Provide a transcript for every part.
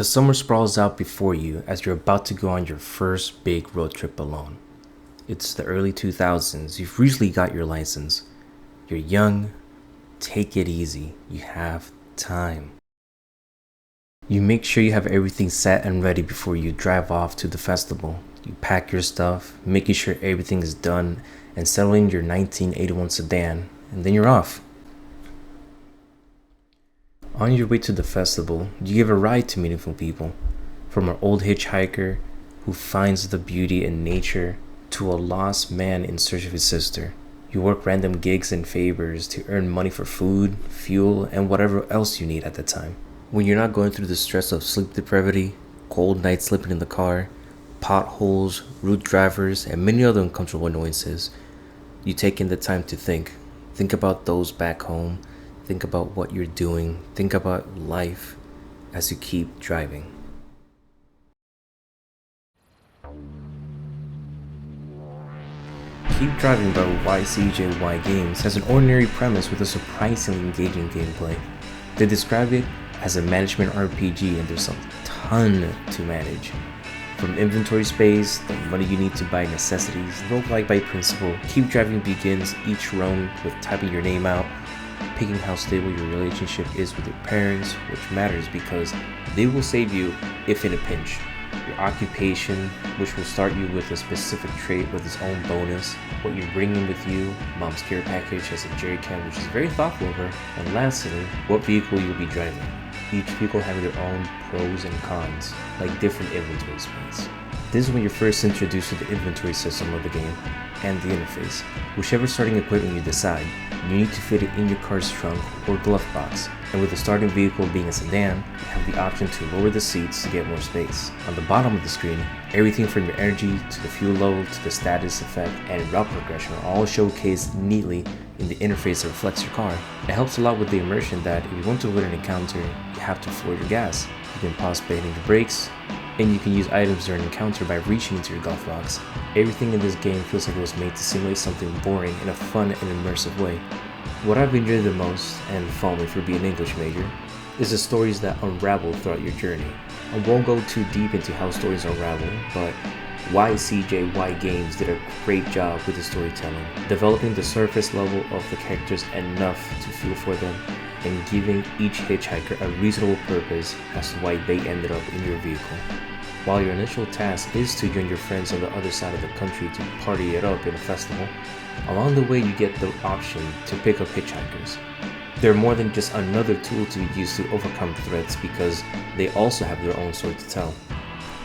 The summer sprawls out before you as you're about to go on your first big road trip alone. It's the early 2000s, you've recently got your license. You're young, take it easy, you have time. You make sure you have everything set and ready before you drive off to the festival. You pack your stuff, making sure everything is done, and settle in your 1981 sedan, and then you're off. On your way to the festival, you give a ride to meaningful people, from an old hitchhiker who finds the beauty in nature to a lost man in search of his sister. You work random gigs and favors to earn money for food, fuel, and whatever else you need at the time. When you're not going through the stress of sleep depravity, cold nights sleeping in the car, potholes, rude drivers, and many other uncomfortable annoyances, you take in the time to think. Think about those back home. Think about what you're doing. Think about life as you keep driving. Keep Driving by YCJY Games has an ordinary premise with a surprisingly engaging gameplay. They describe it as a management RPG, and there's a ton to manage. From inventory space, the money you need to buy necessities, roguelike by principle, Keep Driving begins each run with typing your name out, picking how stable your relationship is with your parents, which matters because they will save you if in a pinch. Your occupation, which will start you with a specific trait with its own bonus, what you're bringing with you, mom's care package has a jerry can which is very thoughtful of her, and lastly, what vehicle you'll be driving. Each vehicle having their own pros and cons, like different inventory space. This is when you're first introduced to the inventory system of the game and the interface. Whichever starting equipment you decide, you need to fit it in your car's trunk or glove box, and with the starting vehicle being a sedan, you have the option to lower the seats to get more space. On the bottom of the screen, everything from your energy to the fuel level to the status effect and route progression are all showcased neatly in the interface that reflects your car. It helps a lot with the immersion that if you want to avoid an encounter, you have to floor your gas. You can pause by hitting the brakes, and you can use items during an encounter by reaching into your glove box. Everything in this game feels like it was made to simulate something boring in a fun and immersive way. What I've enjoyed the most, and following for being an English major, is the stories that unravel throughout your journey. I won't go too deep into how stories unravel, but YCJY Games did a great job with the storytelling, developing the surface level of the characters enough to feel for them, and giving each hitchhiker a reasonable purpose as to why they ended up in your vehicle. While your initial task is to join your friends on the other side of the country to party it up in a festival, along the way you get the option to pick up hitchhikers. They're more than just another tool to use to overcome threats because they also have their own story to tell.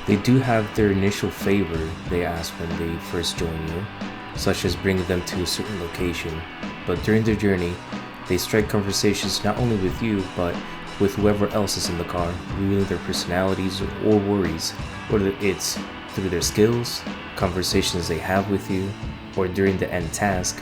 They do have their initial favor they ask when they first join you, such as bringing them to a certain location, but during their journey, they strike conversations not only with you, but with whoever else is in the car, revealing their personalities or worries, whether it's through their skills, conversations they have with you, or during the end task.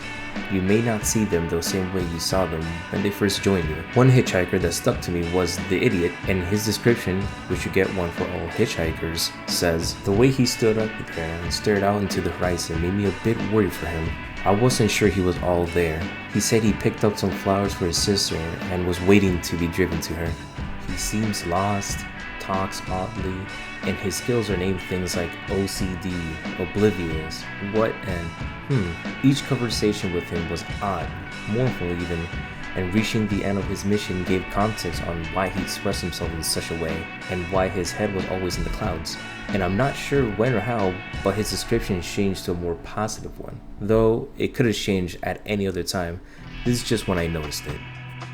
You may not see them the same way you saw them when they first joined you. One hitchhiker that stuck to me was the idiot, and his description, which you get one for all hitchhikers, says, "The way he stood up there and stared out into the horizon made me a bit worried for him. I wasn't sure he was all there. He said he picked up some flowers for his sister and was waiting to be driven to her. He seems lost, talks oddly, and his skills are named things like OCD, oblivious, what, and Each conversation with him was odd, mournful even, and reaching the end of his mission gave context on why he expressed himself in such a way, and why his head was always in the clouds. And I'm not sure when or how, but his description changed to a more positive one. Though it could have changed at any other time, this is just when I noticed it.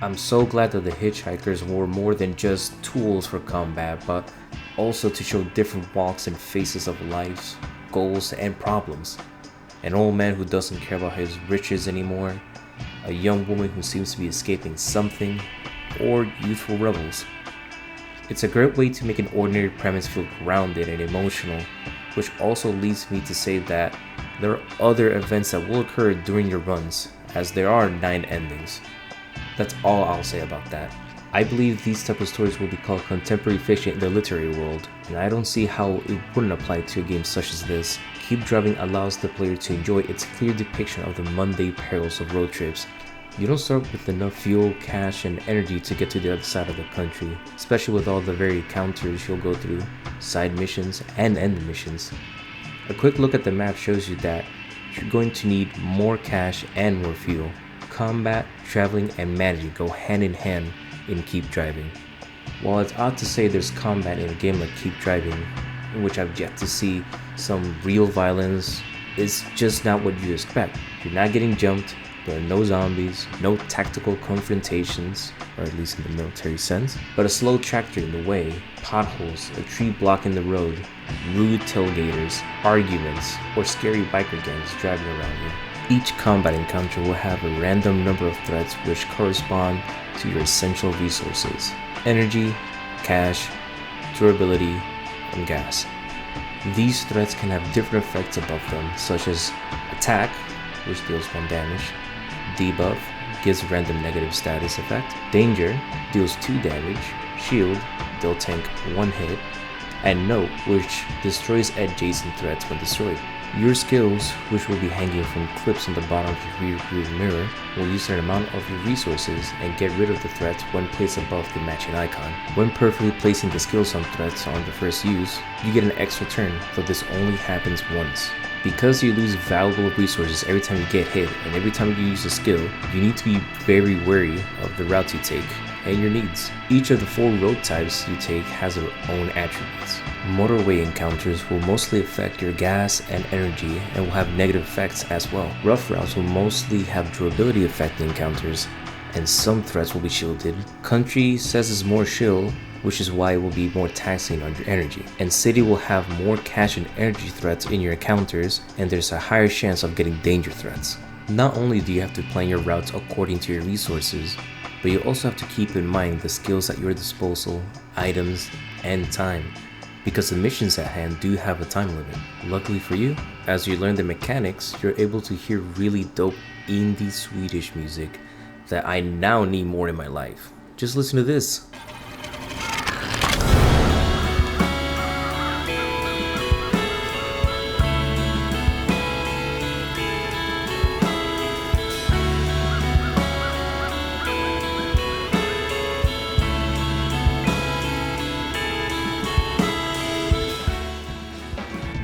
I'm so glad that the hitchhikers were more than just tools for combat, but also to show different walks and faces of lives, goals, and problems. An old man who doesn't care about his riches anymore, a young woman who seems to be escaping something, or youthful rebels. It's a great way to make an ordinary premise feel grounded and emotional, which also leads me to say that there are other events that will occur during your runs, as there are 9 endings. That's all I'll say about that. I believe these type of stories will be called contemporary fiction in the literary world, and I don't see how it wouldn't apply to a game such as this. Keep Driving allows the player to enjoy its clear depiction of the mundane perils of road trips, You don't start with enough fuel, cash, and energy to get to the other side of the country, especially with all the varied encounters you'll go through, side missions, and end missions. A quick look at the map shows you that you're going to need more cash and more fuel. Combat, traveling, and managing go hand in hand in Keep Driving. While it's odd to say there's combat in a game like Keep Driving, in which I've yet to see some real violence, it's just not what you expect. You're not getting jumped, there are no zombies, no tactical confrontations, or at least in the military sense, but a slow tractor in the way, potholes, a tree blocking the road, rude tailgaters, arguments, or scary biker gangs driving around you. Each combat encounter will have a random number of threats which correspond to your essential resources: energy, cash, durability, and gas. These threats can have different effects above them, such as attack, which deals 1 damage, debuff, gives random negative status effect, danger, deals 2 damage, shield, they'll tank 1 hit, and note, which destroys adjacent threats when destroyed. Your skills, which will be hanging from clips on the bottom of your rear view mirror, will use an amount of your resources and get rid of the threats when placed above the matching icon. When perfectly placing the skills on threats on the first use, you get an extra turn, though this only happens once. Because you lose valuable resources every time you get hit and every time you use a skill, you need to be very wary of the routes you take and your needs. Each of the 4 road types you take has their own attributes. Motorway encounters will mostly affect your gas and energy and will have negative effects as well. Rough routes will mostly have durability affecting encounters, and some threats will be shielded. Country says it's more shield, which is why it will be more taxing on your energy. And city will have more cash and energy threats in your encounters, and there's a higher chance of getting danger threats. Not only do you have to plan your routes according to your resources, but you also have to keep in mind the skills at your disposal, items, and time, because the missions at hand do have a time limit. Luckily for you, as you learn the mechanics, you're able to hear really dope Indie Swedish music that I now need more in my life. Just listen to this.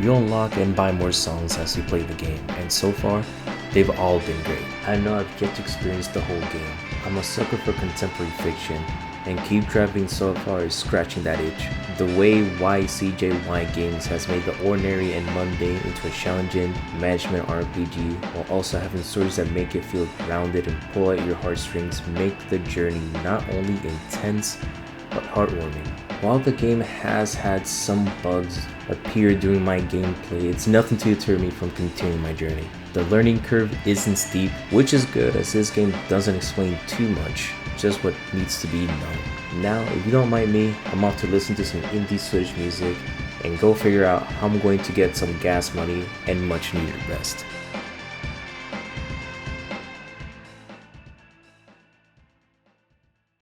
You unlock and buy more songs as you play the game, and so far, they've all been great. I know I've yet to experience the whole game. I'm a sucker for contemporary fiction, and Keep Driving so far is scratching that itch. The way CJY Games has made the ordinary and mundane into a challenging management RPG, while also having stories that make it feel grounded and pull at your heartstrings, make the journey not only intense, but heartwarming. While the game has had some bugs appear during my gameplay, it's nothing to deter me from continuing my journey. The learning curve isn't steep, which is good as this game doesn't explain too much, just what needs to be known. Now, if you don't mind me, I'm off to listen to some Indie Swedish music and go figure out how I'm going to get some gas money and much needed rest.